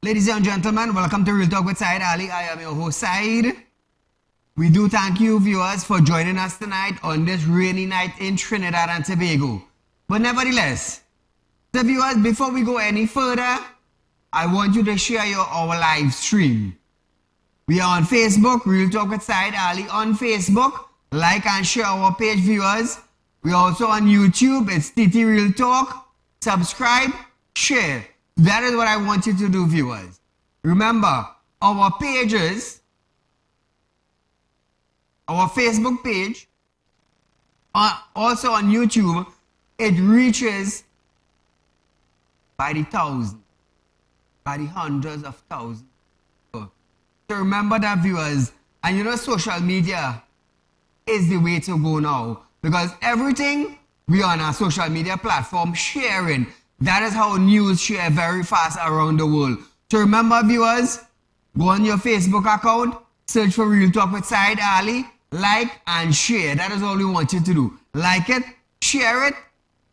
Ladies and gentlemen, welcome to Real Talk with Saieed Ali. I am your host, Saeed. We do thank you, viewers, for joining us tonight on this rainy night in Trinidad and Tobago. But nevertheless, the viewers, before we go any further, I want you to share our live stream. We are on Facebook, Real Talk with Saieed Ali on Facebook. Like and share our page, viewers. We are also on YouTube. It's TT Real Talk. Subscribe, share. That is what I want you to do, viewers. Remember, our pages, our Facebook page, also on YouTube, it reaches by the thousands, by the hundreds of thousands. So remember that, viewers. And you know, social media is the way to go now. Because everything we on our social media platform sharing. That is how news share very fast around the world. So remember, viewers, go on your Facebook account, search for Real Talk with Saieed Ali, like and share. That is all we want you to do. Like it, share it,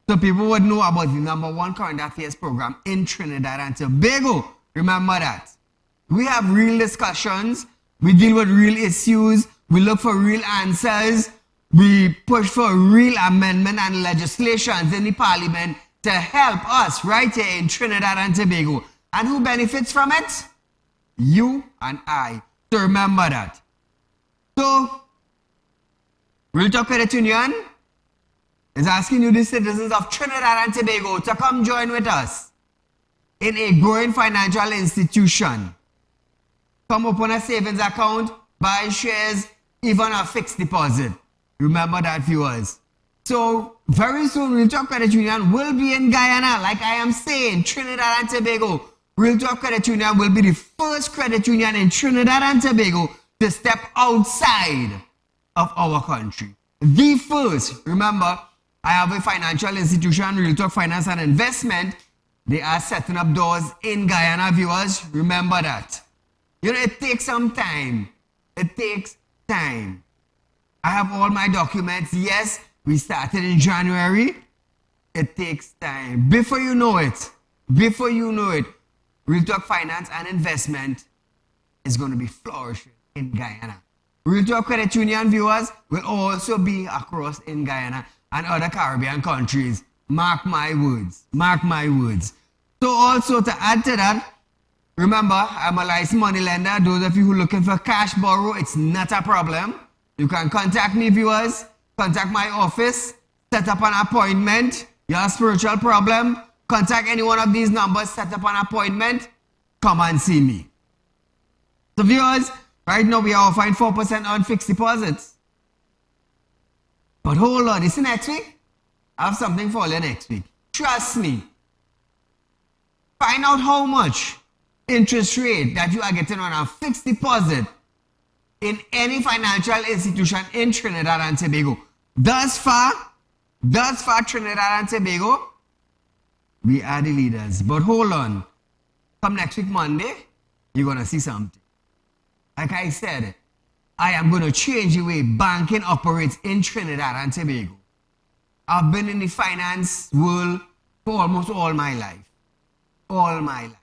so people would know about the #1 current affairs program in Trinidad and Tobago. Remember that. We have real discussions. We deal with real issues. We look for real answers. We push for real amendment and legislations in the parliament to help us right here in Trinidad and Tobago. And who benefits from it? You and I. So remember that. So, Real Talk Credit Union is asking you, the citizens of Trinidad and Tobago, to come join with us in a growing financial institution. Come open a savings account, buy shares, even a fixed deposit. Remember that, viewers. So, very soon, Real Talk Credit Union will be in Guyana. Like I am saying, Trinidad and Tobago. Real Talk Credit Union will be the first credit union in Trinidad and Tobago to step outside of our country. The first. Remember, I have a financial institution, Real Talk Finance and Investment. They are setting up doors in Guyana, viewers. Remember that. You know, it takes some time. It takes time. I have all my documents. Yes, we started in January. It takes time. Before you know it, Real Talk Finance and Investment is going to be flourishing in Guyana. Real Talk Credit Union, viewers, will also be across in Guyana and other Caribbean countries. Mark my words. Mark my words. So also to add to that, remember, I'm a licensed money lender. Those of you who are looking for cash borrow, it's not a problem. You can contact me, viewers. Contact my office. Set up an appointment. You have a spiritual problem. Contact any one of these numbers. Set up an appointment. Come and see me. So, viewers, right now we are offering 4% on fixed deposits. But hold on. This is next week. I have something for you next week. Trust me. Find out how much interest rate that you are getting on a fixed deposit in any financial institution in Trinidad and Tobago. Thus far, Trinidad and Tobago, we are the leaders. But hold on. Come next week, Monday, you're going to see something. Like I said, I am going to change the way banking operates in Trinidad and Tobago. I've been in the finance world for almost all my life. All my life.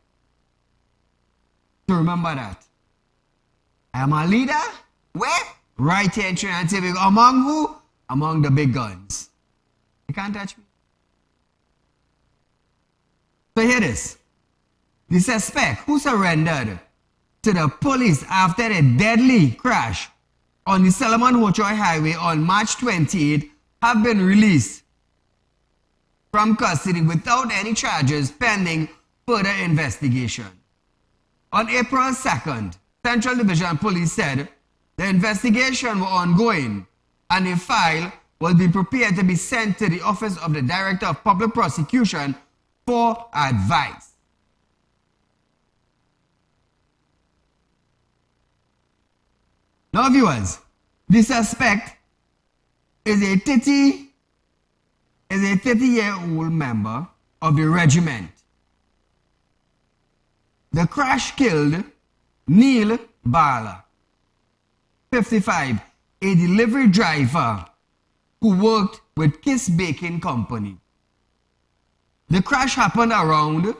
So remember that. I am a leader. Where? Right here in Trinidad and Tobago. Among who? Among the big guns. You can't touch me. So hear this. The suspect who surrendered to the police after a deadly crash on the Solomon Hochoy Highway on March 28th have been released from custody without any charges pending further investigation. On April 2nd, Central Division Police said the investigation was ongoing and a file will be prepared to be sent to the Office of the Director of Public Prosecution for advice. Now, viewers, the suspect is a 30-year-old member of the regiment. The crash killed Neil Bala, 55, a delivery driver who worked with Kiss Baking Company. The crash happened around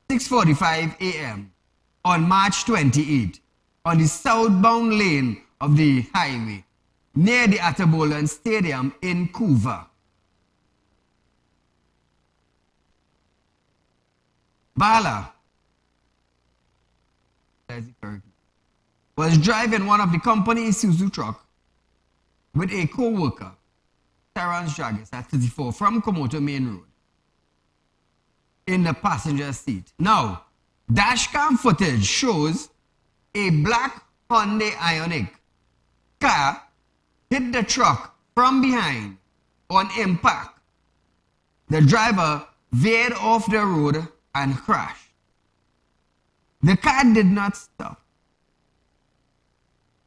6:45 a.m. on March 28 on the southbound lane of the highway near the Atabolan Stadium in Couva. Bala was driving one of the company Isuzu truck with a co-worker, Terrence Jaggers, at 34 from Komoto Main Road in the passenger seat. Now, dashcam footage shows a black Hyundai Ioniq car hit the truck from behind on impact. The driver veered off the road and crashed. The car did not stop.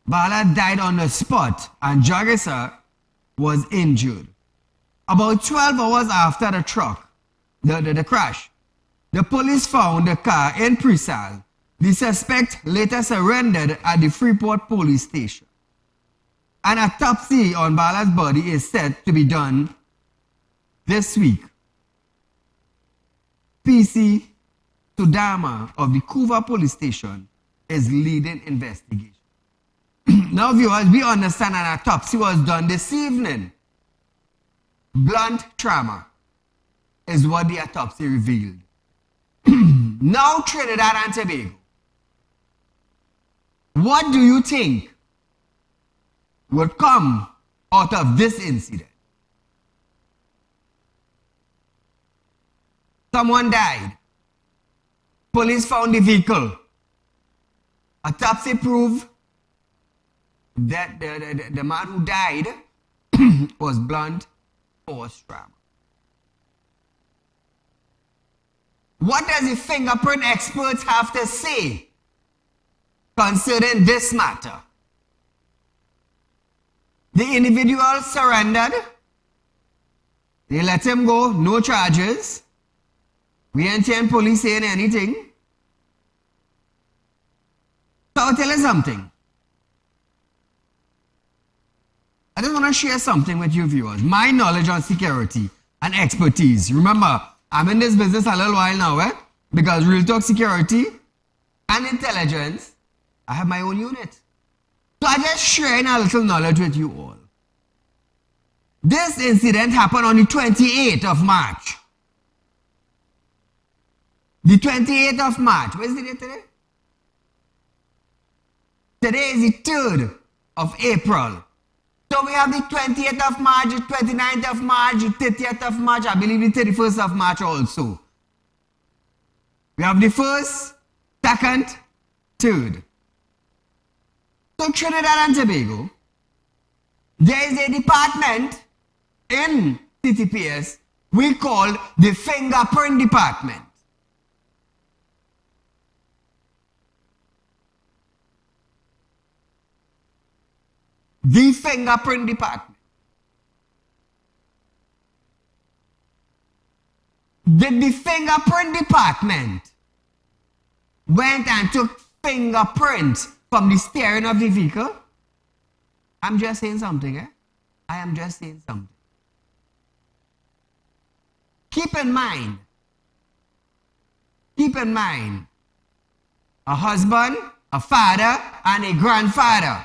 Bala died on the spot and Jagesa was injured. About 12 hours after the crash, the police found the car in Presal. The suspect later surrendered at the Freeport police station. An autopsy on Bala's body is set to be done this week. PC Sudama of the Couva police station is leading investigation. Now viewers, we understand an autopsy was done this evening. Blunt trauma is what the autopsy revealed. Now Trinidad and Tobago. What do you think would come out of this incident? Someone died. Police found the vehicle. Autopsy proved that the man who died was blunt force trauma. What does the fingerprint experts have to say concerning this matter? The individual surrendered. They let him go, no charges. We ain't hearing police saying anything. So I'll tell you something. I just want to share something with you viewers. My knowledge on security and expertise. Remember, I'm in this business a little while now, because Real Talk Security and Intelligence, I have my own unit. So I just sharing a little knowledge with you all. This incident happened on the 28th of March. The 28th of March. What is the date today? Today is the 3rd of April. So we have the 20th of March, the 29th of March, the 30th of March, I believe the 31st of March also. We have the 1st, 2nd, 3rd. So Trinidad and Tobago, there is a department in TTPS we call the fingerprint department. The fingerprint department. The fingerprint department went and took fingerprints from the steering of the vehicle. I'm just saying something, I am just saying something. Keep in mind, a husband, a father, and a grandfather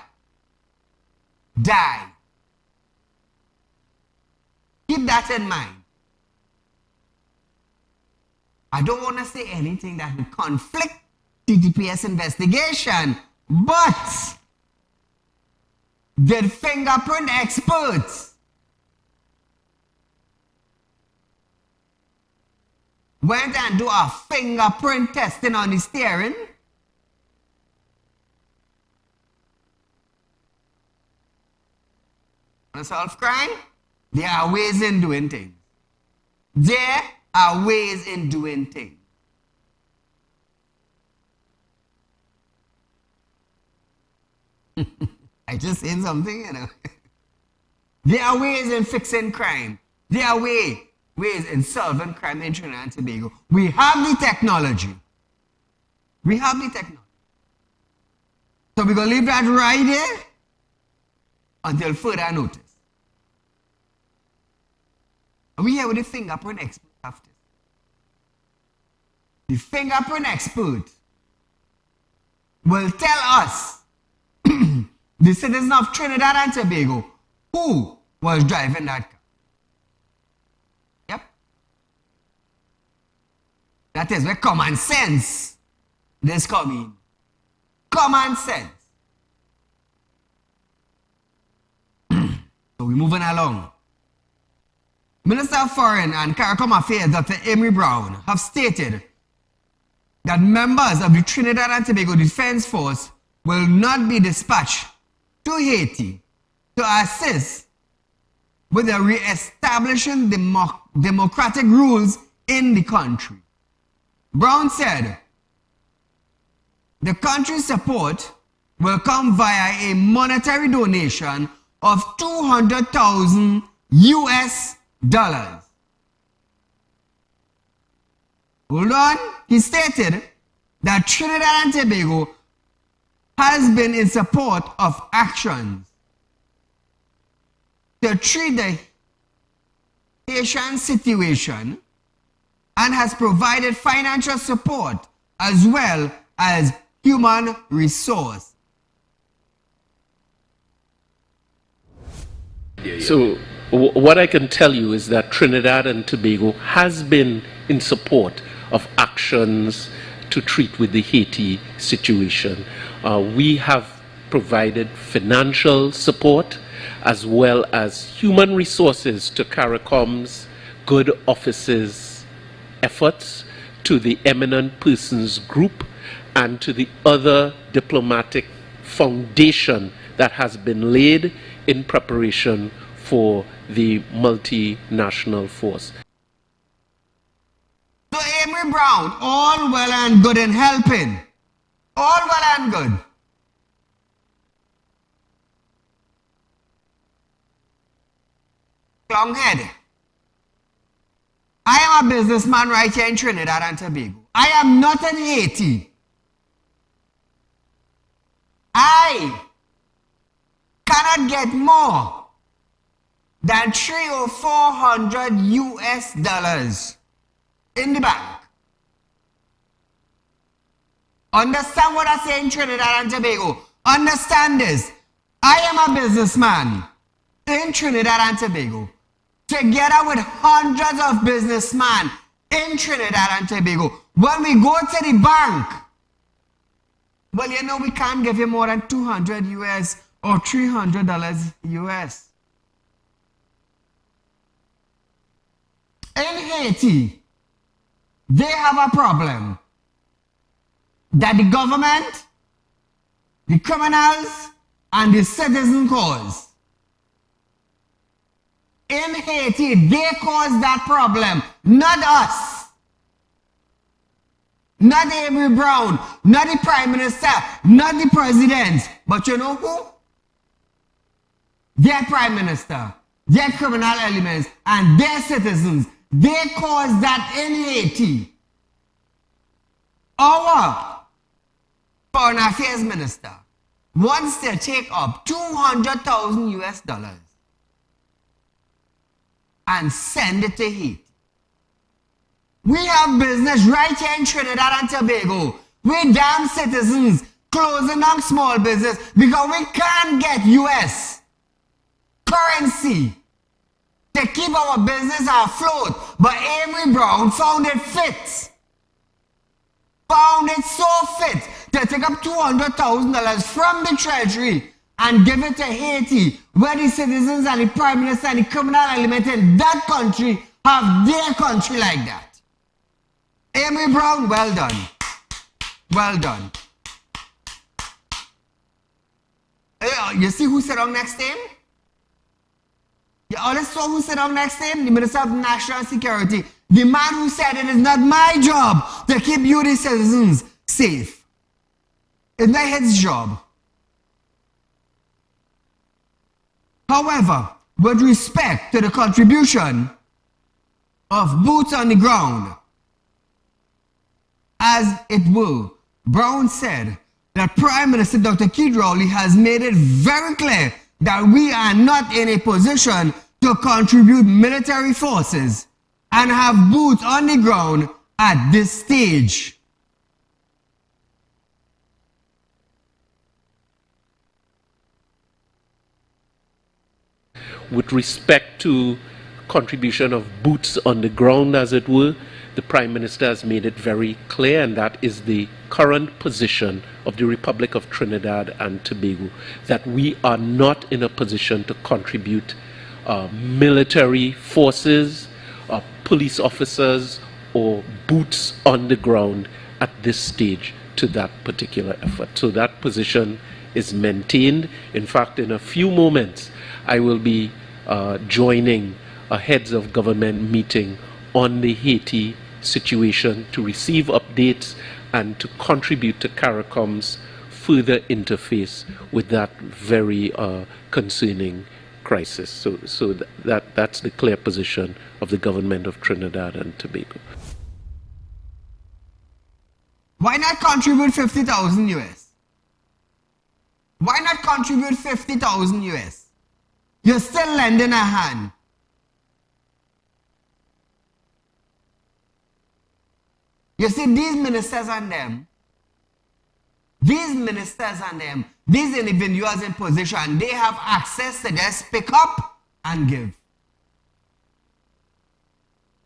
die. Keep that in mind. I don't want to say anything that will conflict TTPS investigation, but the fingerprint experts went and do a fingerprint testing on the steering. To solve crime, there are ways in doing things. There are ways in doing things. I just saying something, There are ways in fixing crime. There are ways in solving crime in Trinidad and Tobago. We have the technology. We have the technology. So we're going to leave that right there until further notice. And we here with the fingerprint expert after. The fingerprint expert will tell us, the citizens of Trinidad and Tobago, who was driving that car. Yep. That is where common sense is coming. Common sense. So we're moving along. Minister of Foreign and CARICOM Affairs, Dr. Amy Brown, have stated that members of the Trinidad and Tobago Defense Force will not be dispatched to Haiti to assist with the re-establishing democratic rules in the country. Brown said, the country's support will come via a monetary donation of $200,000 US. Hold on. He stated that Trinidad and Tobago has been in support of actions to treat the Haitian situation and has provided financial support as well as human resource. So what I can tell you is that Trinidad and Tobago has been in support of actions to treat with the Haiti situation. We have provided financial support as well as human resources to CARICOM's good offices efforts, to the eminent persons group, and to the other diplomatic foundation that has been laid in preparation for the multinational force. So Amy Brown, all well and good in helping. All well and good. Clonghead. I am a businessman right here in Trinidad and Tobago. I am not in Haiti. I cannot get more than $300 or $400 US in the bank. Understand what I say in Trinidad and Tobago. Understand this. I am a businessman in Trinidad and Tobago, together with hundreds of businessmen in Trinidad and Tobago. When we go to the bank, well, you know, we can't give you more than $200 US or $300 US. In Haiti, they have a problem that the government, the criminals, and the citizen cause. In Haiti, they caused that problem, not us. Not Amy Brown, not the Prime Minister, not the President. But you know who? Their Prime Minister, their criminal elements, and their citizens. They caused that in Haiti. Our Foreign Affairs Minister wants to take up $200,000 US and send it to Haiti. We have business right here in Trinidad and Tobago. We damn citizens closing down small business because we can't get US currency to keep our business afloat. But Amy Brown found it fit. Found it so fit to take up $200,000 from the Treasury and give it to Haiti, where the citizens and the Prime Minister and the criminal element in that country have their country like that. Amy Brown, well done. Well done. You see who sat down next to him? You always saw who sat down next to him? The Minister of National Security. The man who said it is not my job to keep you, the citizens, safe. It's not his job. However, with respect to the contribution of boots on the ground, as it were, Brown said that Prime Minister Dr. Keith Rowley has made it very clear that we are not in a position to contribute military forces and have boots on the ground at this stage. With respect to contribution of boots on the ground, as it were, the Prime Minister has made it very clear, and that is the current position of the Republic of Trinidad and Tobago, that we are not in a position to contribute military forces, police officers, or boots on the ground at this stage to that particular effort. So that position is maintained. In fact, in a few moments, I will be joining a heads of government meeting on the Haiti situation to receive updates and to contribute to CARICOM's further interface with that very concerning crisis. So that's the clear position of the government of Trinidad and Tobago. Why not contribute 50,000 US? Why not contribute 50,000 US? You're still lending a hand. You see, these ministers and them, these individuals in position, they have access to just pick up and give.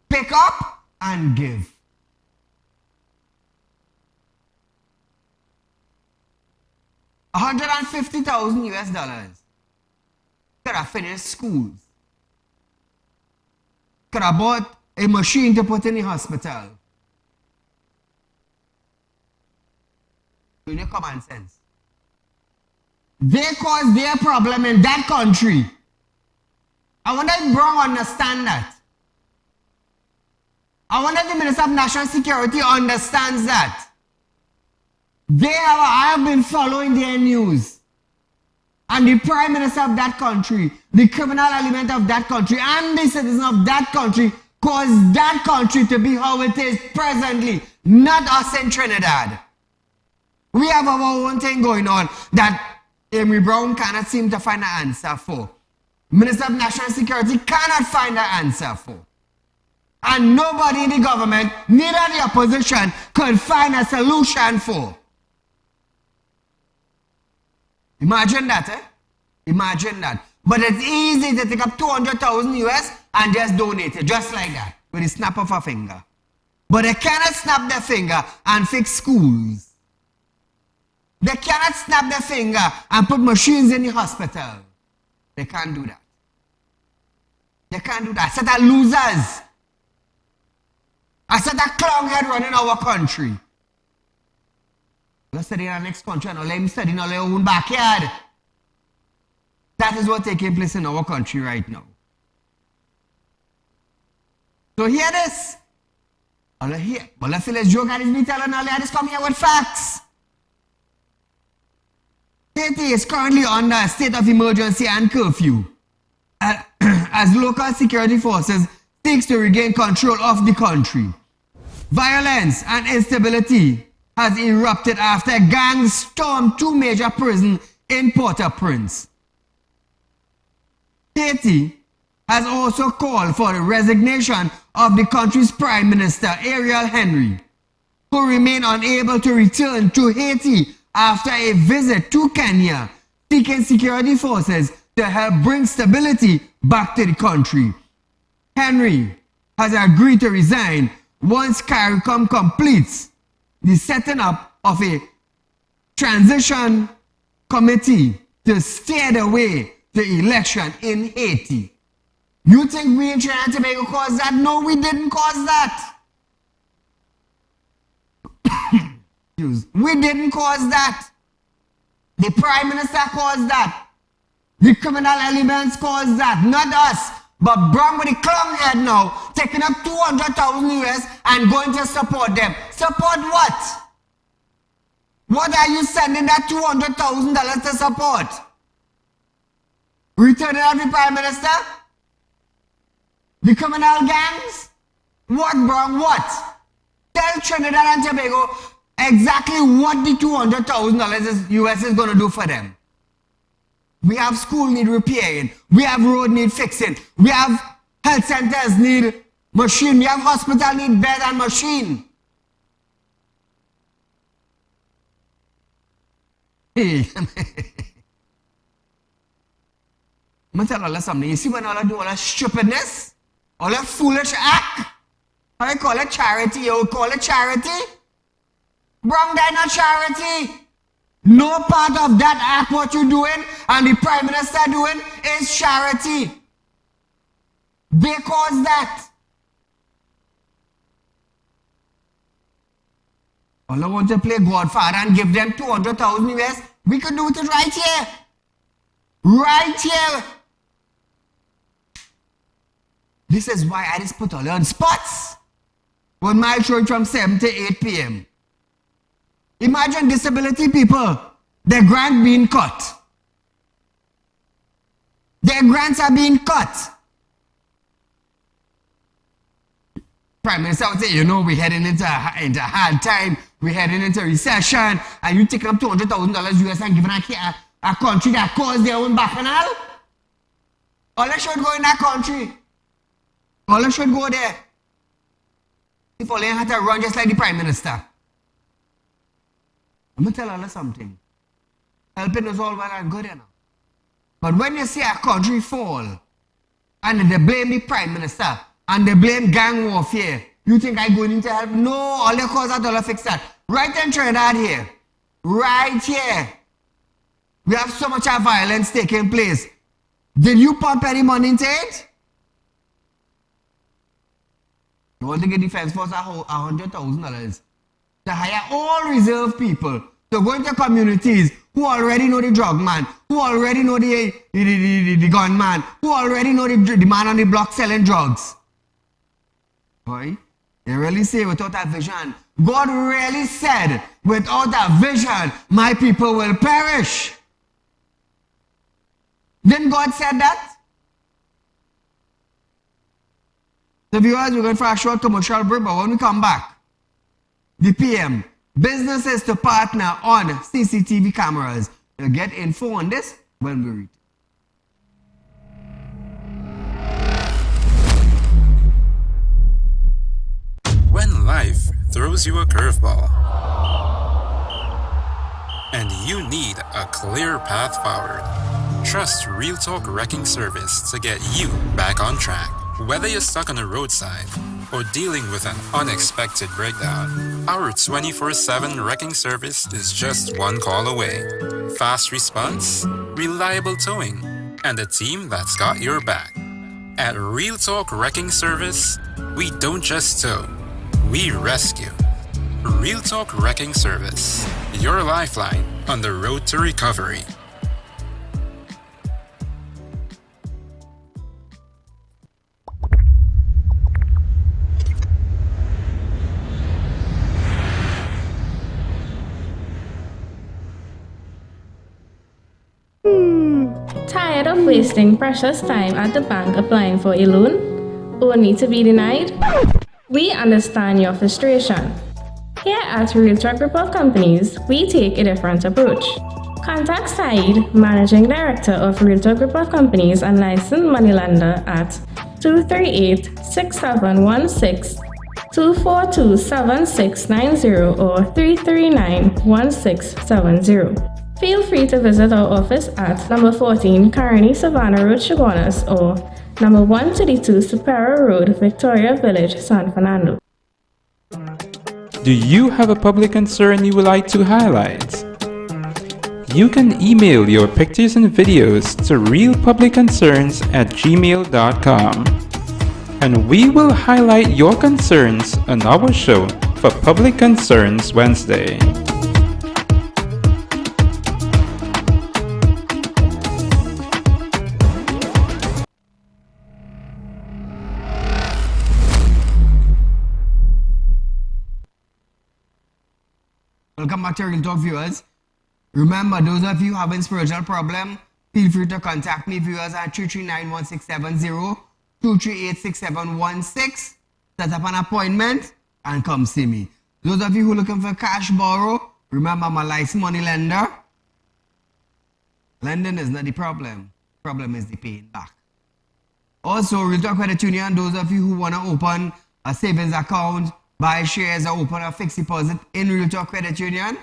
Pick up and give. $150,000 US could have finished schools. Could have bought a machine to put in the hospital. You know, common sense. They caused their problem in that country. I wonder if Brown understand that. I wonder if the Minister of National Security understands that. I have been following their news. And the Prime Minister of that country, the criminal element of that country, and the citizens of that country caused that country to be how it is presently, not us in Trinidad. We have our own thing going on that Amy Brown cannot seem to find an answer for. Minister of National Security cannot find an answer for. And nobody in the government, neither the opposition, could find a solution for. Imagine that, eh? Imagine that. But it's easy to take up 200,000 US and just donate it, just like that, with a snap of a finger. But they cannot snap their finger and fix schools. They cannot snap their finger and put machines in the hospital. They can't do that. They can't do that. Set of losers. I said that clownhead running our country. Let's study in our next country and let him study in our own backyard. That is what's taking place in our country right now. So hear this. All here. But let's see, let's joke at this detail and all this come here with facts. Haiti is currently under a state of emergency and curfew as local security forces seek to regain control of the country. Violence and instability has erupted after gangs stormed two major prisons in Port-au-Prince. Haiti has also called for the resignation of the country's Prime Minister, Ariel Henry, who remained unable to return to Haiti after a visit to Kenya, seeking security forces to help bring stability back to the country. Henry has agreed to resign once CARICOM completes the setting up of a transition committee to steer the way to election in Haiti. You think we in Trinidad and Tobago caused that? No, we didn't cause that. We didn't cause that. The Prime Minister caused that. The criminal elements caused that. Not us. But Brown with the clown head now, taking up 200,000 US and going to support them. Support what? What are you sending that $200,000 to support? Returning of the Prime Minister? The criminal gangs? What, Brown? What? Tell Trinidad and Tobago exactly what the $200,000 US is going to do for them. We have school need repairing. We have road need fixing. We have health centers need machine. We have hospital need bed and machine. Hey. I'm going to tell you something. You see when all do all that stupidness, all that foolish act, how you call it charity, you call it charity? Bro, that not charity. No part of that act what you're doing and the Prime Minister doing is charity. Because that. All I want to play Godfather and give them 200,000 US, we could do it right here. Right here. This is why I just put all on spots. On my show from 7 to 8 p.m. Imagine disability people, their grant being cut. Their grants are being cut. Prime Minister would say, you know, we're heading into hard time, we're heading into recession, and you take up $200,000 US and giving a country that calls their own bacchanal? All that should go in that country. All that should go there. If all they had to run just like the Prime Minister. I'm going to tell you something. Helping us all well and good enough. But when you see a country fall, and they blame the Prime Minister, and they blame gang warfare, you think I'm going in to help? No, all they cause that, all they fix that. Right in Trinidad here. Right here. We have so much of violence taking place. Did you pump any money into it? You want to get Defense Force $100,000 to hire all reserve people to go into communities who already know the drug man, who already know the gunman, who already know the man on the block selling drugs. Boy, they really say without a vision. God really said, without a vision, my people will perish. Didn't God said that? So viewers, we're going for a short commercial break, but when we come back, the PM, businesses to partner on CCTV cameras. You'll get info on this when we read. When life throws you a curveball and you need a clear path forward, trust Real Talk Wrecking Service to get you back on track. Whether you're stuck on the roadside or dealing with an unexpected breakdown, our 24/7 wrecking service is just one call away. Fast response, reliable towing, and a team that's got your back. At Real Talk Wrecking Service, we don't just tow, we rescue. Real Talk Wrecking Service, your lifeline on the road to recovery. Tired of wasting precious time at the bank applying for a loan, only to be denied? We understand your frustration. Here at Real Talk Group of Companies, we take a different approach. Contact Saieed, Managing Director of Real Talk Group of Companies and licensed moneylender at 238-6716, 242-7690 or 339-1670. Feel free to visit our office at number 14 Carney Savannah Road, Chaguanas, or number 132 Superior Road, Victoria Village, San Fernando. Do you have a public concern you would like to highlight? You can email your pictures and videos to realpublicconcerns@gmail.com, and we will highlight your concerns on our show for Public Concerns Wednesday. Welcome back to Real Talk viewers. Remember, those of you having spiritual problem, feel free to contact me viewers at 339-1670, 238-6716. Set up an appointment and come see me. Those of you who are looking for cash borrow, remember I'm a licensed money lender. Lending is not the problem. Problem is the paying back. Also, Real Talk Credit Union, those of you who want to open a savings account, buy shares or open a fixed deposit in Real Talk Credit Union,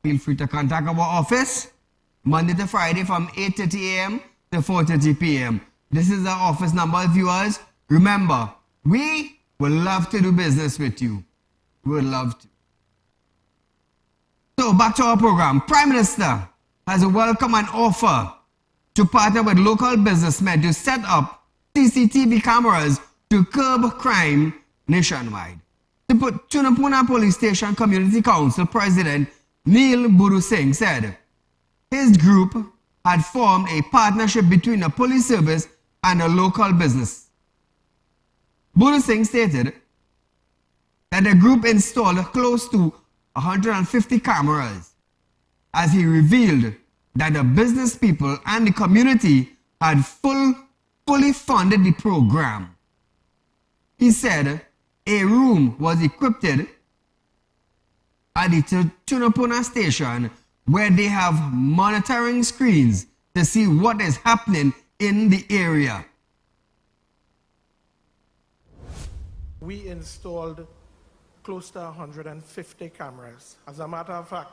feel free to contact our office Monday to Friday from 8:30 a.m. to 4:30 p.m. This is our office number, viewers. Remember, we would love to do business with you. We would love to. So back to our program. Prime Minister has welcomed an offer to partner with local businessmen to set up CCTV cameras to curb crime nationwide. The Tunapuna Police Station Community Council President Neil Buru Singh said his group had formed a partnership between the police service and a local business. Buru Singh stated that the group installed close to 150 cameras, as he revealed that the business people and the community had fully funded the program. He said a room was equipped at the Tunapuna station where they have monitoring screens to see what is happening in the area. We installed close to 150 cameras. As a matter of fact,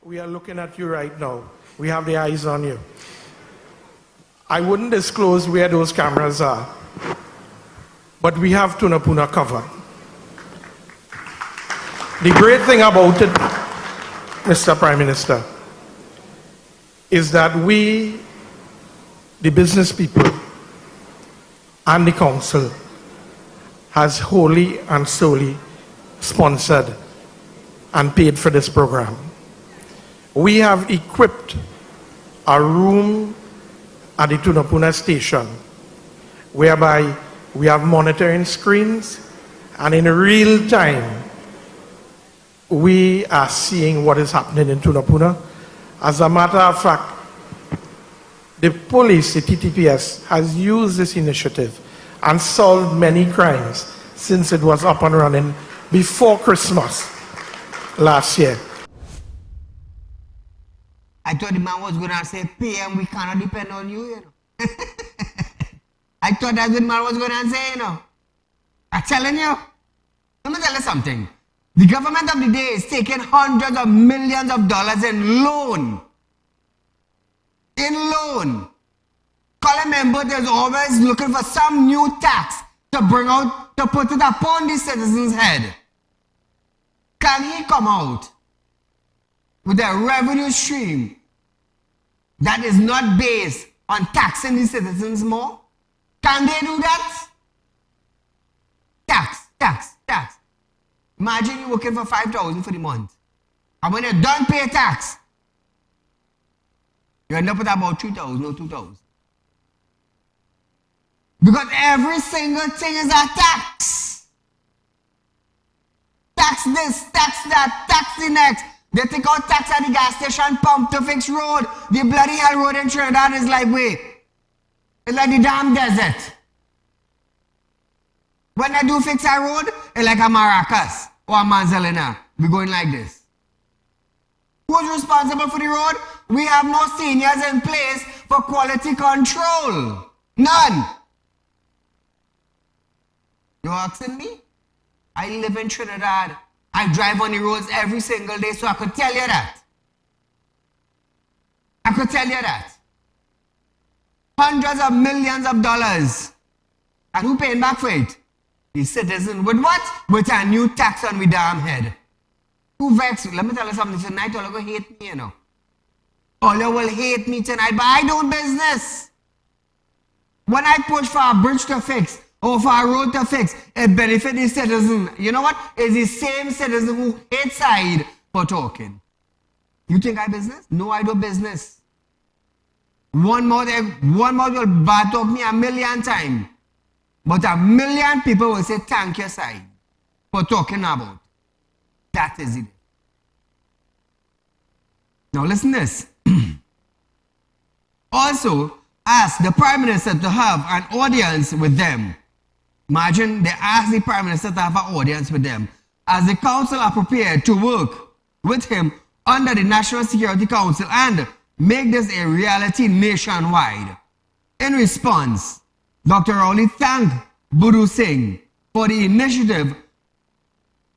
we are looking at you right now. We have the eyes on you. I wouldn't disclose where those cameras are, but we have Tunapuna covered. The great thing about it, Mr. Prime Minister, is that we, the business people, and the council has wholly and solely sponsored and paid for this program. We have equipped a room at the Tunapuna station whereby we have monitoring screens, and in real time we are seeing what is happening in Tunapuna. As a matter of fact, the police, the TTPS, has used this initiative and solved many crimes since it was up and running before Christmas last year. I thought the man was going to say, PM, we cannot depend on you, you know. I thought that's what the man was going to say, you know. I'm telling you. Let me tell you something. The government of the day is taking hundreds of millions of dollars in loan. Colin member is always looking for some new tax to bring out, to put it upon the citizen's head. Can he come out with a revenue stream that is not based on taxing the citizens more? Can they do that? Tax. Imagine you're working for $5,000 for the month. And when you don't pay tax, you end up with about $3,000 or $2,000. Because every single thing is a tax. Tax this, tax that, tax the next. They take out tax at the gas station pump to fix road. The bloody hell road in Trinidad is like, wait, it's like the damn desert. When they do fix our road, it's like a maracas or a manzalina. We're going like this. Who's responsible for the road? We have no seniors in place for quality control. None. You're asking me? I live in Trinidad. I drive on the roads every single day, so I could tell you that. Hundreds of millions of dollars. And who paying back for it? The citizen. With what? With a new tax on my damn head. Who vexed? Let me tell you something. Tonight all you will hate me, you know. All you will hate me tonight, but I do business. When I push for a bridge to fix, or for a road to fix, it benefits the citizen. You know what? It's the same citizen who hates Saieed for talking. You think I business? No, I do business. One mouth will bad talk me a million times. But a million people will say, thank you, Saieed, for talking about. That is it. Now listen to this. Also, ask the Prime Minister to have an audience with them. Imagine they ask the Prime Minister to have an audience with them, as the council are prepared to work with him under the National Security Council and make this a reality nationwide. In response, Dr. Rowley thanked Buru Singh for the initiative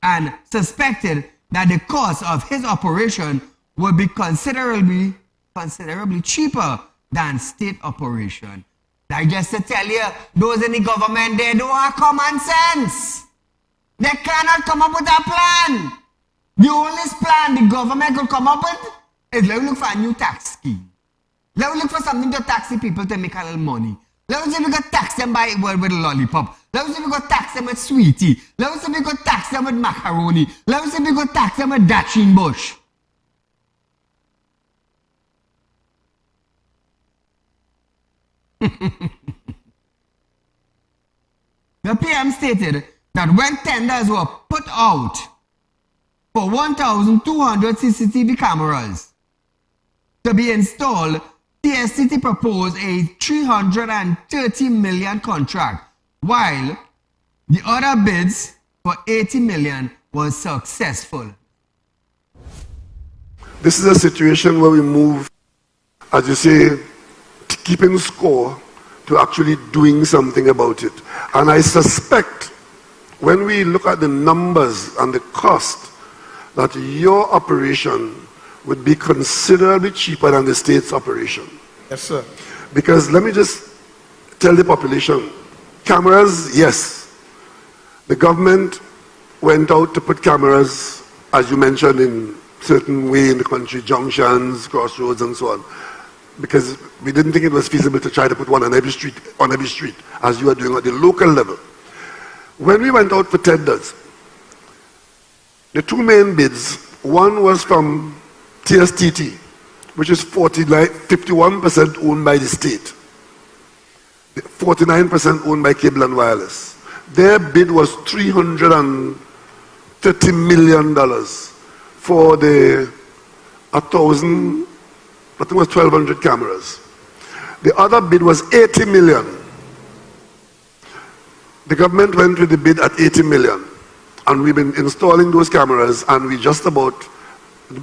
and suspected that the cost of his operation would be considerably cheaper than state operation. Like just to tell you, those in the government, they don't have common sense. They cannot come up with a plan. The only plan the government could come up with is let me look for a new tax scheme. Let me look for something to tax the people to make a little money. Let me see if we could tax them with a lollipop. Let me see if we could tax them with sweetie. Let me see if we could tax them with macaroni. Let me see if we could tax them with dashing bush. The PM stated that when tenders were put out for 1,200 CCTV cameras to be installed, TSTT proposed a 330 million contract, while the other bids for 80 million was successful. This is a situation where we move, as you say, keeping score to actually doing something about it. And I suspect when we look at the numbers and the cost, that your operation would be considerably cheaper than the state's operation. Yes, sir. Because let me just tell the population, cameras, yes. The government went out to put cameras, as you mentioned, in certain way in the country, junctions, crossroads, and so on. Because we didn't think it was feasible to try to put one on every street, as you are doing at the local level. When we went out for tenders, the two main bids, one was from TSTT, which is 51% owned by the state, 49% owned by Cable and Wireless. Their bid was $330 million for the 1,000, I think it was 1,200 cameras. The other bid was 80 million. The government went with the bid at 80 million. And we've been installing those cameras, and we just about,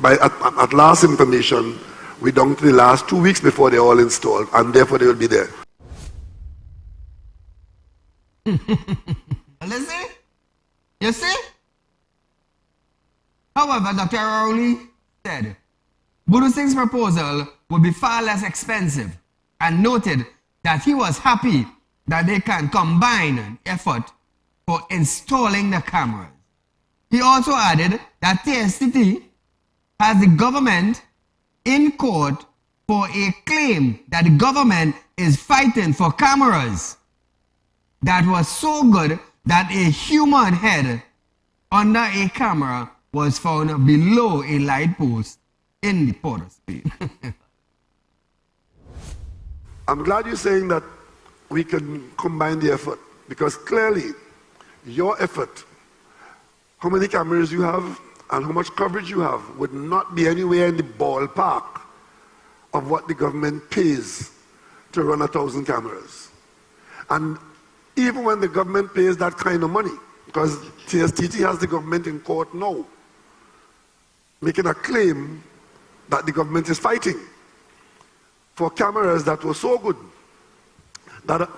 at last information, we're down to the last 2 weeks before they're all installed, and therefore they will be there. Listen, you see? However, Dr. Rowley said, Budu Singh's proposal would be far less expensive, and noted that he was happy that they can combine effort for installing the cameras. He also added that TSTT has the government in court for a claim that the government is fighting for cameras that was so good that a human head under a camera was found below a light post in the Port of Spain. I'm glad you're saying that we can combine the effort, because clearly your effort, how many cameras you have and how much coverage you have, would not be anywhere in the ballpark of what the government pays to run 1,000 cameras. And even when the government pays that kind of money, because TSTT has the government in court now, making a claim that the government is fighting for cameras that were so good that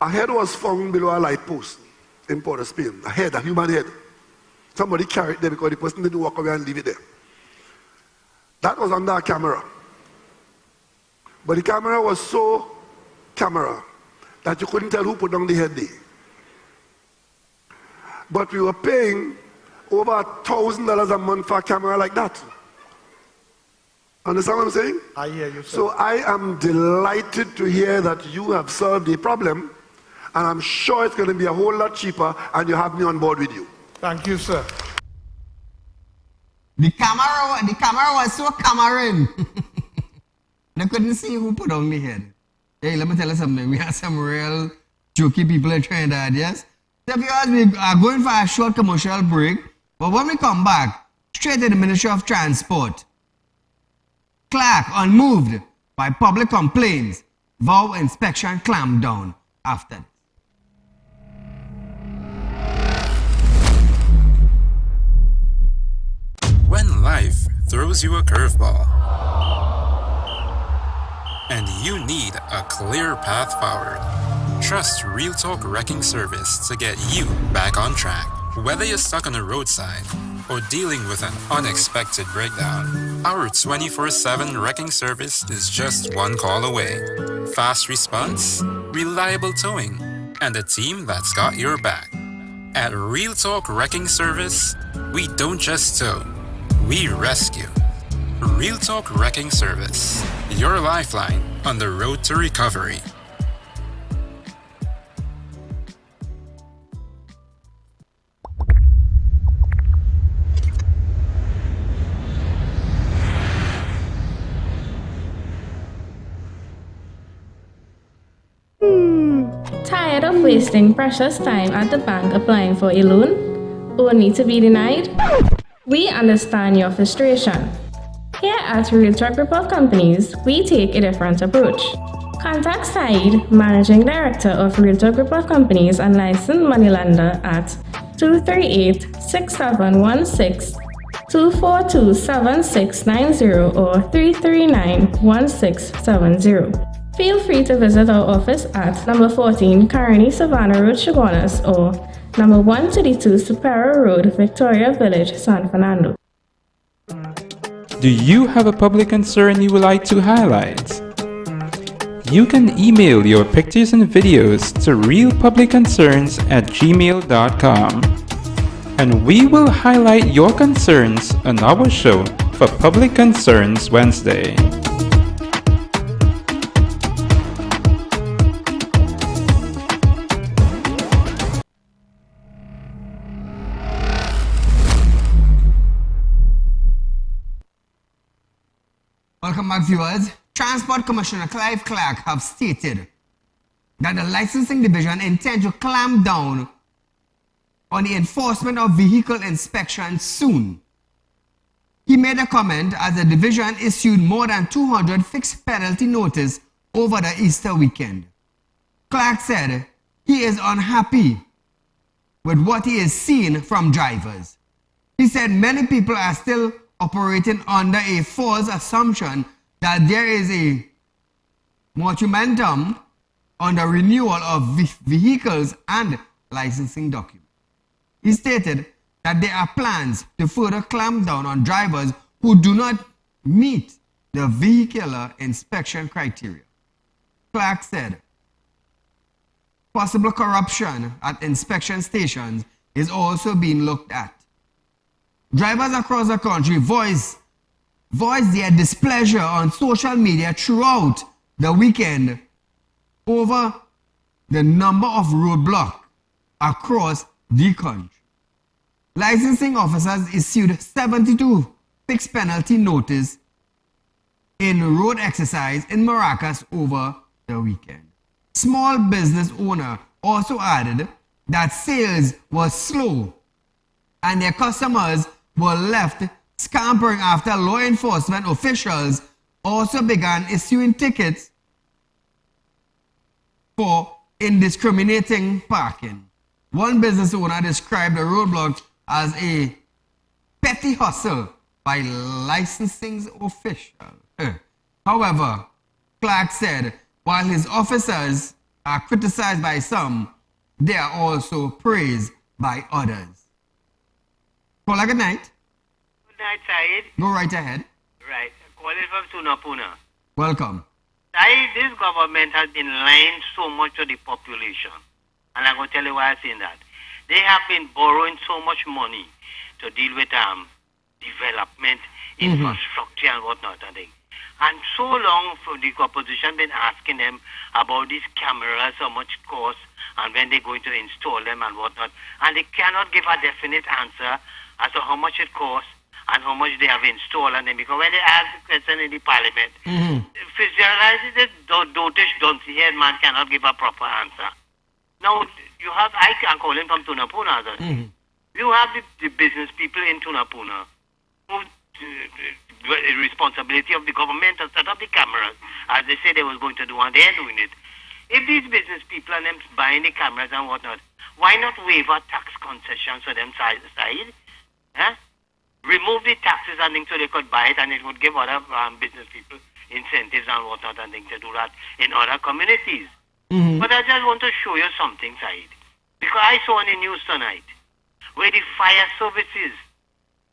a head was found below a light post in Port of Spain. A head, a human head. Somebody carried it there because the person didn't walk away and leave it there. That was under a camera. But the camera was so camera that you couldn't tell who put down the head there. But we were paying over $1,000 a month for a camera like that. Understand what I'm saying? I hear you, sir. So I am delighted to hear that you have solved the problem, and I'm sure it's going to be a whole lot cheaper, and you have me on board with you. Thank you, sir. The camera was so Cameron. They couldn't see who put on the head. Hey, let me tell you something. We have some real jokey people in Trinidad, yes? So viewers, we are going for a short commercial break. But when we come back, straight to the Ministry of Transport. Clerk unmoved by public complaints. Vow inspection clamped down after. When life throws you a curveball and you need a clear path forward, trust Real Talk Wrecking Service to get you back on track. Whether you're stuck on the roadside or dealing with an unexpected breakdown, our 24/7 wrecking service is just one call away. Fast response, reliable towing, and a team that's got your back. At Real Talk Wrecking Service, we don't just tow, we rescue. Real Talk Wrecking Service, your lifeline on the road to recovery. Tired of wasting precious time at the bank applying for a loan, only to be denied? We understand your frustration. Here at Real Talk Report Companies, we take a different approach. Contact Saieed, Managing Director of Real Talk Report Companies and licensed moneylender at 238-6716, 242-7690 or 339-1670. Feel free to visit our office at number 14 Caroni Savannah Road, Chaguanas, or number 132 Superior Road, Victoria Village, San Fernando. Do you have a public concern you would like to highlight? You can email your pictures and videos to realpublicconcerns@gmail.com, and we will highlight your concerns on our show for Public Concerns Wednesday. Welcome back, viewers. Transport Commissioner Clive Clark have stated that the licensing division intends to clamp down on the enforcement of vehicle inspections soon. He made a comment as the division issued more than 200 fixed penalty notices over the Easter weekend. Clark said he is unhappy with what he is seeing from drivers. He said many people are still operating under a false assumption that there is a momentum on the renewal of vehicles and licensing documents. He stated that there are plans to further clamp down on drivers who do not meet the vehicular inspection criteria. Clark said possible corruption at inspection stations is also being looked at. Drivers across the country voiced their displeasure on social media throughout the weekend over the number of roadblocks across the country. Licensing officers issued 72 fixed penalty notices in road exercise in Maracas over the weekend. Small business owner also added that sales was slow and their customers were left scampering after law enforcement officials also began issuing tickets for indiscriminating parking. One business owner described the roadblock as a petty hustle by licensing officials. However, Clark said while his officers are criticized by some, they are also praised by others. Caller, good night. Good night, Saeed. Go right ahead. Right. Calling from Tunapuna. Welcome. Saeed, this government has been lying so much to the population. And I'm going to tell you why I'm saying that. They have been borrowing so much money to deal with development, infrastructure and whatnot. And so long for the opposition been asking them about these cameras, how much cost, and when they're going to install them and whatnot. And they cannot give a definite answer as to how much it costs and how much they have installed. And then because when they ask the question in the parliament, physiologically, the dotish don't see here, man cannot give a proper answer. Now, you have, I can call him from Tunapuna. You have the business people in Tunapuna who the responsibility of the government to set up the cameras, as they say they was going to do, and they're doing it. If these business people and them buying the cameras and whatnot, why not waive a tax concessions for them side? Remove the taxes and things so they could buy it, and it would give other business people incentives and whatnot and things to do that in other communities. But I just want to show you something, Saeed. Because I saw on the news tonight where the fire services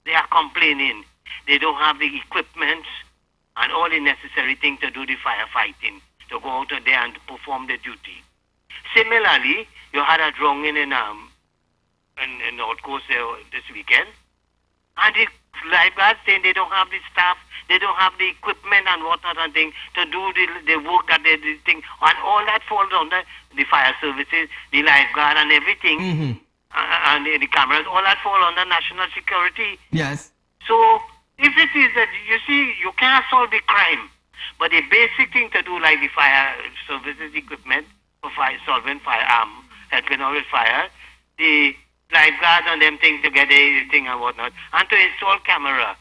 They are complaining. They don't have the equipment and all the necessary things to do the firefighting, to go out there and perform the duty. Similarly, you had a drowning in North Coast this weekend, and the lifeguards saying they don't have the staff, they don't have the equipment and whatnot and thing to do the work that they thing, and all that falls under the fire services, the lifeguard and everything, and the cameras, all that fall under national security. Yes. So if it is that, you see, you can't solve the crime, but the basic thing to do, like the fire services equipment for solving fire, helping out with fire, the lifeguards and them things to get the thing and whatnot, and to install camera.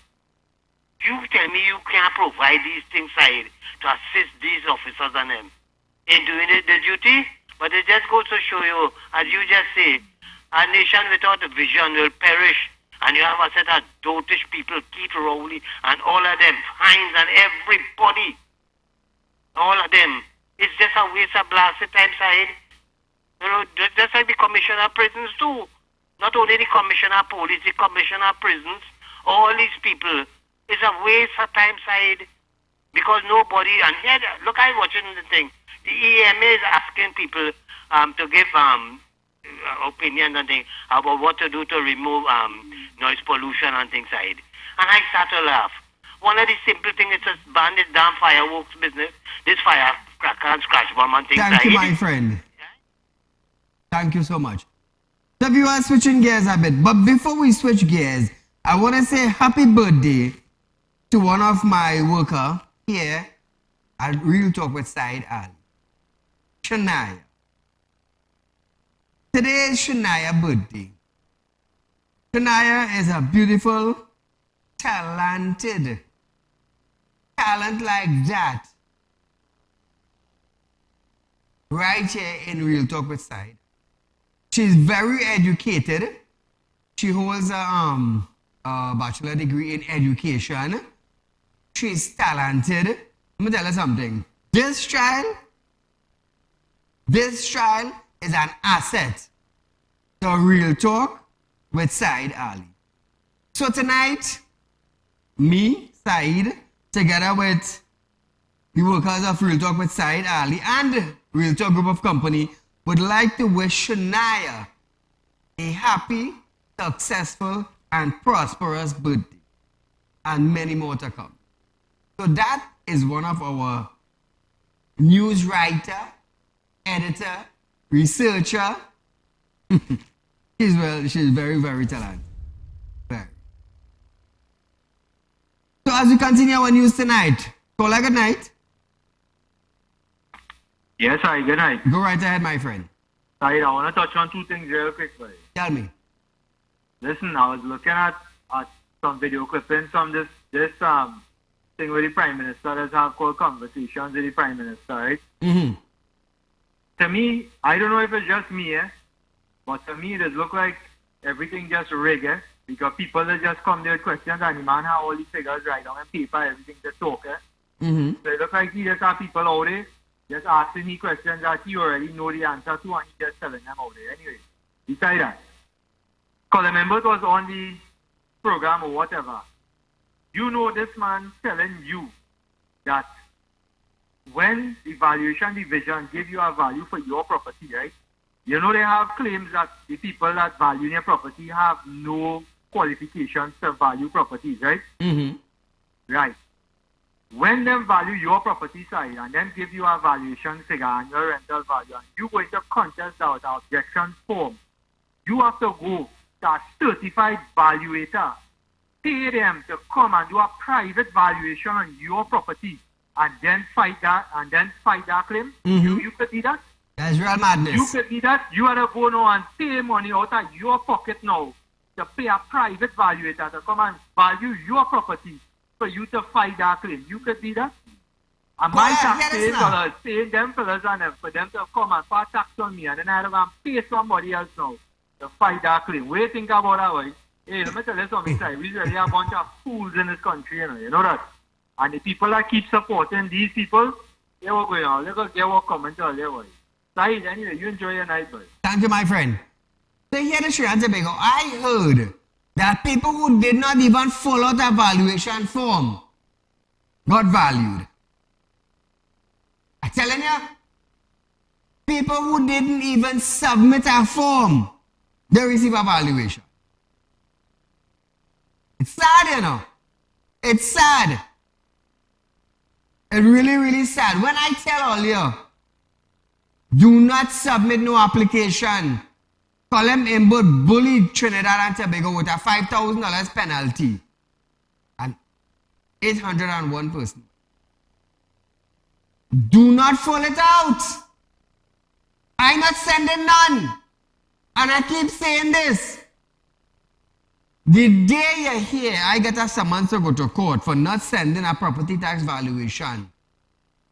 You tell me you can't provide these things side to assist these officers and them in doing the duty, but it just goes to show you, as you just say, a nation without a vision will perish. And you have a set of dotish people, Keith Rowley, and all of them, Hines and everybody, all of them. It's just a waste of blasted time side. You know, just like the commissioner of prisons too. Not only the commissioner of police, the commissioner of prisons, all these people. It's a waste of time side because nobody, and here, look, I'm watching the thing. The EMA is asking people to give opinions and things about what to do to remove noise pollution and things like that. And I start to laugh. One of the simple things is to ban this damn fireworks business, this firecracker and scratch bomb and things like that. Thank you, my friend. Thank you so much. So we are switching gears a bit, but before we switch gears, I want to say happy birthday to one of my workers here at Real Talk with Saieed Ali, Shania. Today is Shania's birthday. Shania is a beautiful, talented, talent like that. Right here in Real Talk with Saieed. She's very educated. She holds a bachelor degree in education. She's talented. Let me tell you something. This child is an asset to Real Talk with Saieed Ali. So tonight, me, Saieed, together with the workers of Real Talk with Saieed Ali and Real Talk Group of Company, would like to wish Shania a happy, successful, and prosperous birthday, and many more to come. So that is one of our news writer, editor, researcher. She's very, very talented. Very. So as we continue our news tonight, call good night. Yes, hi, good night. Go right ahead, my friend. Saieed, I want to touch on two things real quick, buddy. Tell me. Listen, I was looking at some video clippings from this thing with the Prime Minister that's have called Conversations with the Prime Minister, right? Mm-hmm. To me, I don't know if it's just me, but to me it does look like everything just rigged, because people that just come there with questions and the man have all these figures right on paper, everything to talk, Mm-hmm. So it looks like he just have people out there just asking me questions that he already know the answer to, and he just telling them out there. Anyway, besides that, because remember it was on the program or whatever, you know this man telling you that when the valuation division give you a value for your property, right? You know they have claims that the people that value your property have no qualifications to value properties, right? Mm-hmm. Right. When them value your property side and then give you a valuation figure and your rental value, and you go into contest out objection form, you have to go to a certified valuator, pay them to come and do a private valuation on your property, and then fight that claim. Mm-hmm. You could do that. That's real madness. You could do that. You have to go now and pay money out of your pocket now to pay a private valuator to come and value your property for you to fight that claim. You could do that. And my taxpayers dollars paying them fellas and them for them to come and pay tax on me, and then I have to pay somebody else now to fight that claim. What do you think about that, boy? Hey, let me tell you something, we really a bunch of fools in this country, you know that? And the people that keep supporting these people, they will go on. They're going to get what coming to all their way. Saieed, anyway, you enjoy your night, boy. Thank you, my friend. So here in Trinidad and Tobago, I heard that people who did not even fill out a valuation form got valued. I'm telling you, people who didn't even submit a form, they receive a valuation. It's sad, you know. It's sad. It's really, really sad. When I tell all you, do not submit no application. Colin Imbud bullied Trinidad and Tobago with a $5,000 penalty. And 801 person. Do not fill it out. I'm not sending none. And I keep saying this. The day you're here, I get a summons to go to court for not sending a property tax valuation.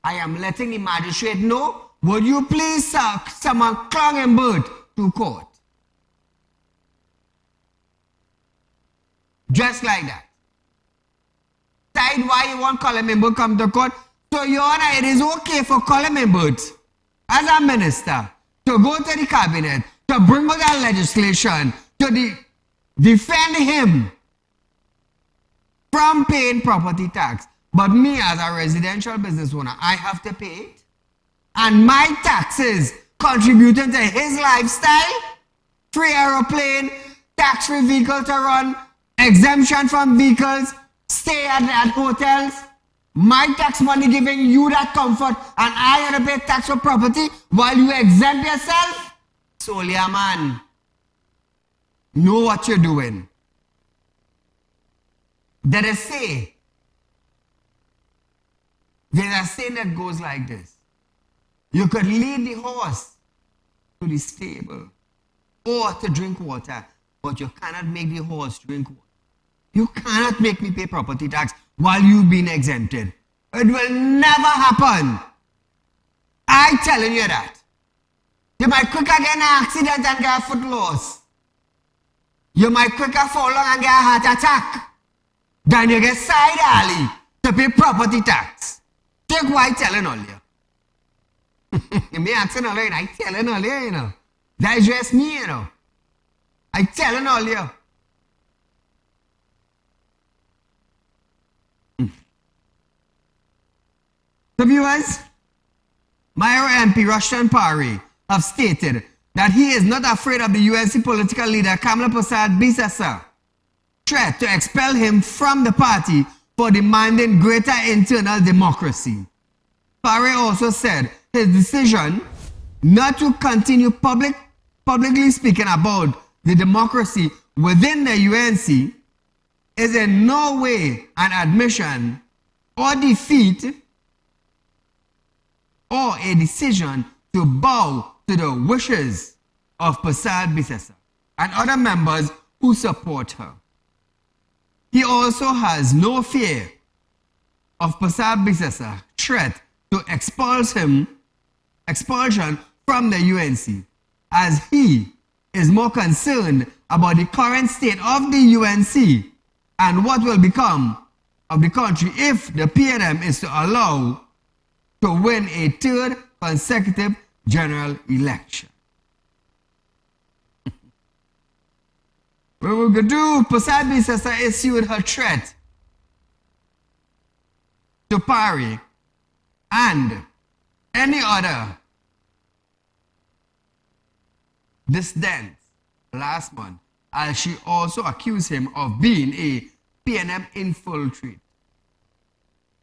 I am letting the magistrate know, would you please summon Clong and Bird to court? Just like that. Decide why you want Colin Imbud come to court. So, Your Honor, it is okay for Colin Imbud, as a minister, to go to the cabinet, to bring out that legislation, to defend him from paying property tax. But me, as a residential business owner, I have to pay it. And my taxes contributing to his lifestyle, free aeroplane, tax-free vehicle to run, exemption from vehicles, stay at hotels, my tax money giving you that comfort, and I have to pay tax for property while you exempt yourself? Solia, man. Know what you're doing. There's a saying that goes like this. You could lead the horse to the stable or to drink water, but you cannot make the horse drink water. You cannot make me pay property tax while you've been exempted. It will never happen. I'm telling you that. You might quicker get an accident and get a foot loss. You might quicker fall down and get a heart attack than you get Saieed Ali to pay property tax. Take what I'm telling all you. You may asking all you, I'm telling all you, you know. That's just me, you know. I'm telling all you. So viewers, Mayor MP Rushton Parry have stated that he is not afraid of the UNC political leader Kamala Persad-Bissessar threat to expel him from the party for demanding greater internal democracy. Parry also said his decision not to continue publicly speaking about the democracy within the UNC is in no way an admission or defeat or a decision to bow to the wishes of Persad-Bissessar and other members who support her. He also has no fear of Persad-Bissessar's threat to expulsion from the UNC, as he is more concerned about the current state of the UNC and what will become of the country if the PNM is to allow to win a third consecutive general election. What we could do, Persad-Bissessar issued her threat to Parry and any other dissidents last month, as she also accused him of being a PNM infiltrate.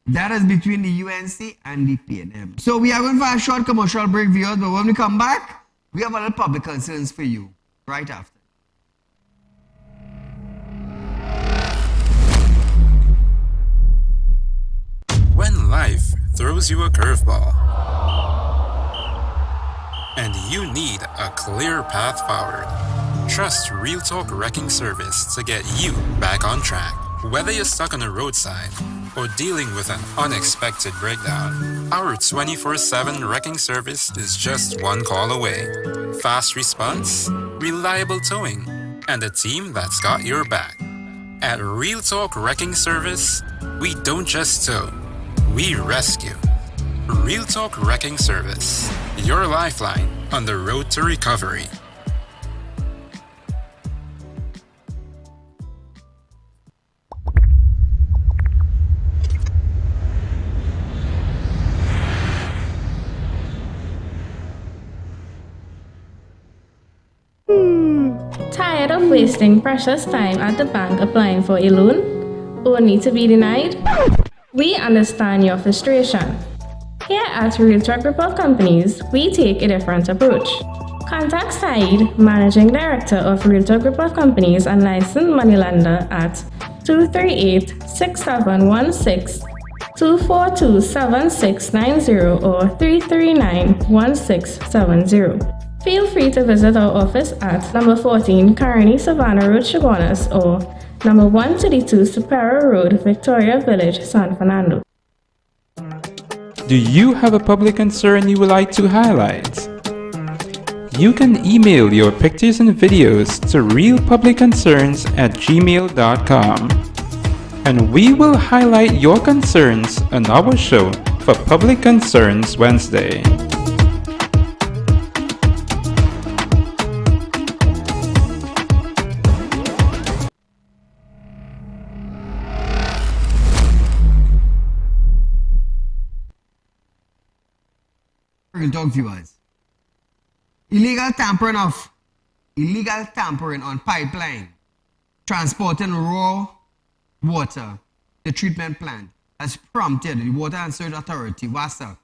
That is between the UNC and the PNM. So we are going for a short commercial break, viewers, but when we come back, we have a little public concerns for you right after. When life throws you a curveball and you need a clear path forward, trust Real Talk Wrecking Service to get you back on track. Whether you're stuck on a roadside or dealing with an unexpected breakdown, our 24/7 wrecking service is just one call away. Fast response, reliable towing, and a team that's got your back. At Real Talk Wrecking Service, we don't just tow, we rescue. Real Talk Wrecking Service, your lifeline on the road to recovery. wasting precious time at the bank applying for a loan, only to be denied? We understand your frustration. Here at Realtalk Group of Companies, we take a different approach. Contact Saieed, Managing Director of Realtalk Group of Companies and licensed moneylender at 238-6716, 242-7690 or 339-1670. Feel free to visit our office at number 14 Carney Savannah Road, Chaguanas, or number 132 Superior Road, Victoria Village, San Fernando. Do you have a public concern you would like to highlight? You can email your pictures and videos to realpublicconcerns@gmail.com, and we will highlight your concerns on our show for Public Concerns Wednesday. Dog viewers. Illegal tampering on pipeline transporting raw water to treatment plant has prompted the Water and Sewerage Authority, WASA,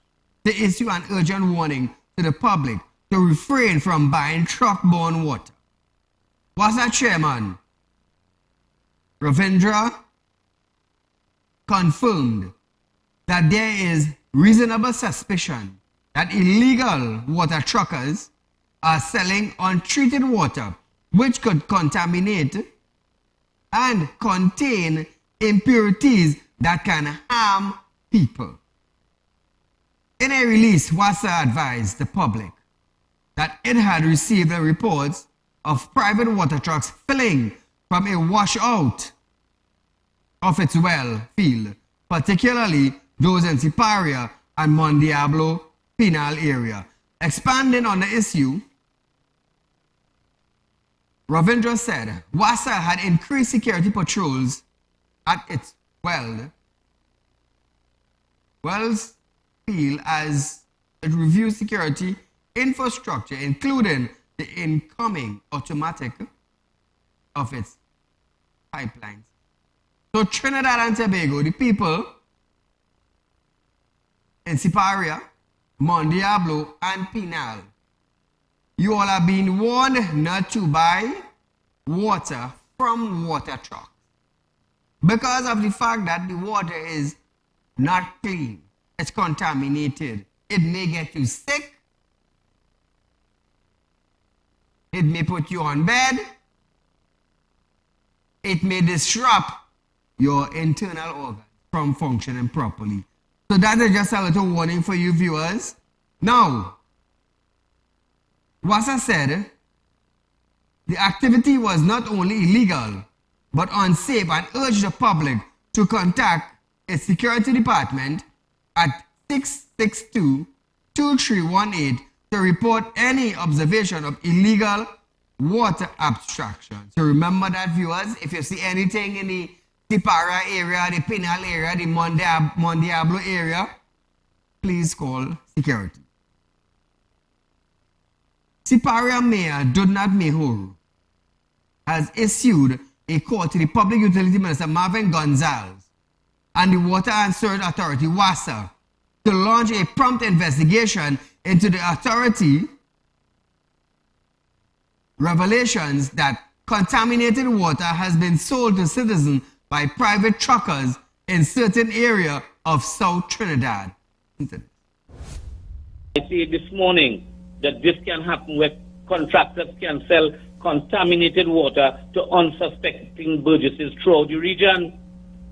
to issue an urgent warning to the public to refrain from buying truck-borne water. WASA Chairman Ravindra confirmed that there is reasonable suspicion that illegal water truckers are selling untreated water which could contaminate and contain impurities that can harm people. In a release, WASA advised the public that it had received the reports of private water trucks filling from a washout of its well field, particularly those in Siparia and Mon Diablo Penal area. Expanding on the issue, Ravindra said WASA had increased security patrols at its wells field as it reviewed security infrastructure, including the incoming automatic of its pipelines. So Trinidad and Tobago, the people in Siparia, Mon Diablo and Penal, you all are being warned not to buy water from water trucks because of the fact that the water is not clean. It's contaminated. It may get you sick. It may put you on bed. It may disrupt your internal organs from functioning properly. So that is just a little warning for you viewers. Now, WASA said the activity was not only illegal but unsafe and urged the public to contact its security department at 662-2318 to report any observation of illegal water abstraction. So remember that, viewers, if you see anything in the Siparia area, the Penal area, the Mon Diablo area, please call security. Siparia Mayor Dudnat Mehuru has issued a call to the Public Utility Minister Marvin Gonzalez and the Water and Sewerage Authority, WASA, to launch a prompt investigation into the authority revelations that contaminated water has been sold to citizens by private truckers in certain area of South Trinidad. I see this morning that this can happen where contractors can sell contaminated water to unsuspecting burgesses throughout the region,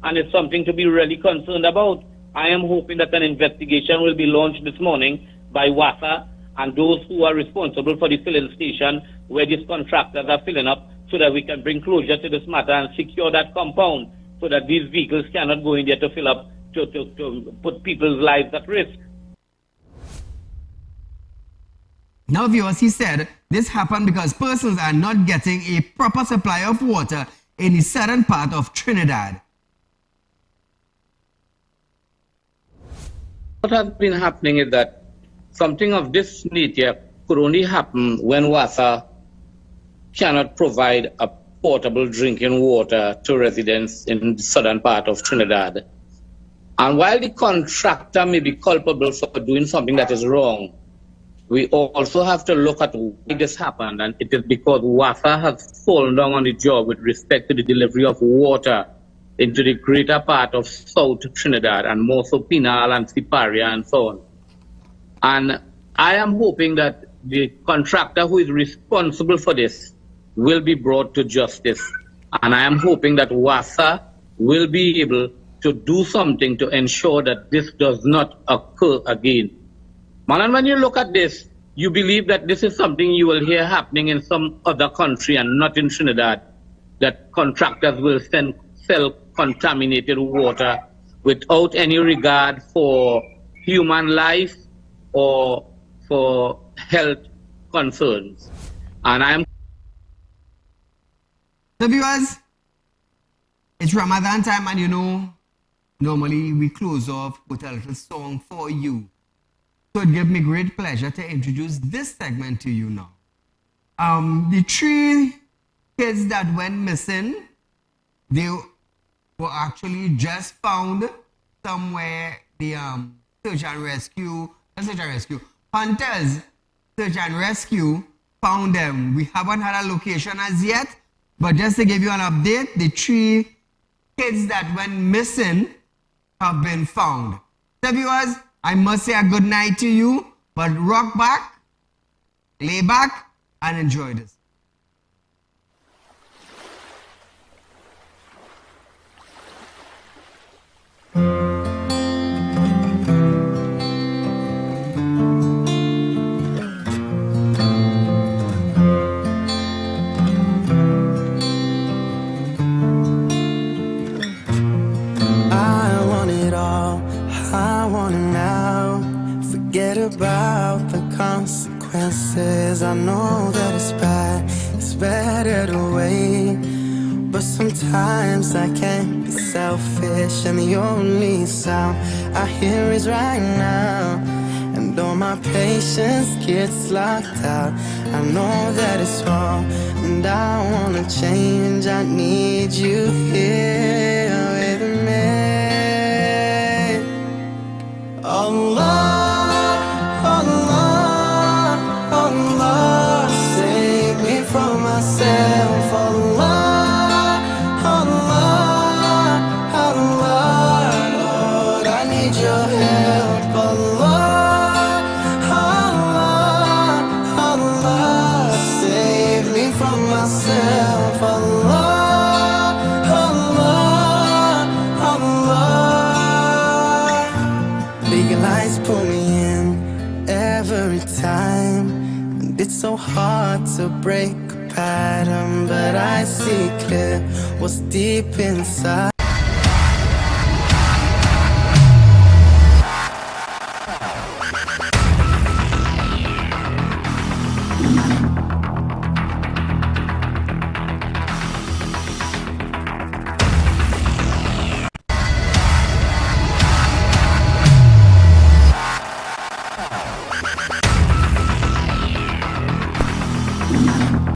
and it's something to be really concerned about. I am hoping that an investigation will be launched this morning by WASA and those who are responsible for the filling station where these contractors are filling up, so that we can bring closure to this matter and secure that compound so that these vehicles cannot go in there to fill up, to put people's lives at risk. Now, viewers, he said this happened because persons are not getting a proper supply of water in the southern part of Trinidad. What has been happening is that something of this nature could only happen when WASA cannot provide a portable drinking water to residents in the southern part of Trinidad. And while the contractor may be culpable for doing something that is wrong, we also have to look at why this happened, and it is because WASA has fallen down on the job with respect to the delivery of water into the greater part of South Trinidad, and more so Pinal and Siparia and so on. And I am hoping that the contractor who is responsible for this will be brought to justice. And I am hoping that WASA will be able to do something to ensure that this does not occur again. And when you look at this, you believe that this is something you will hear happening in some other country and not in Trinidad, that contractors will sell contaminated water without any regard for human life or for health concerns. And I am... So viewers, it's Ramadan time, and you know, normally we close off with a little song for you. So it gives me great pleasure to introduce this segment to you now. The 3 kids that went missing, they were actually just found somewhere. The hunters, search and rescue found them. We haven't had a location as yet, but just to give you an update, the 3 kids that went missing have been found. So viewers, I must say a good night to you, but rock back, lay back, and enjoy this. About the consequences, I know that it's better to wait, but sometimes I can't be selfish, and the only sound I hear is right now, and all my patience gets locked out. I know that it's wrong, and I wanna change. I need you here with me. Allah, from myself, Allah, Allah, Allah, Lord, I need your help, Allah, Allah, Allah, save me from myself, Allah, Allah, Allah. Big lights pull me in every time. It's so hard to break a pattern, but I see clear what's deep inside.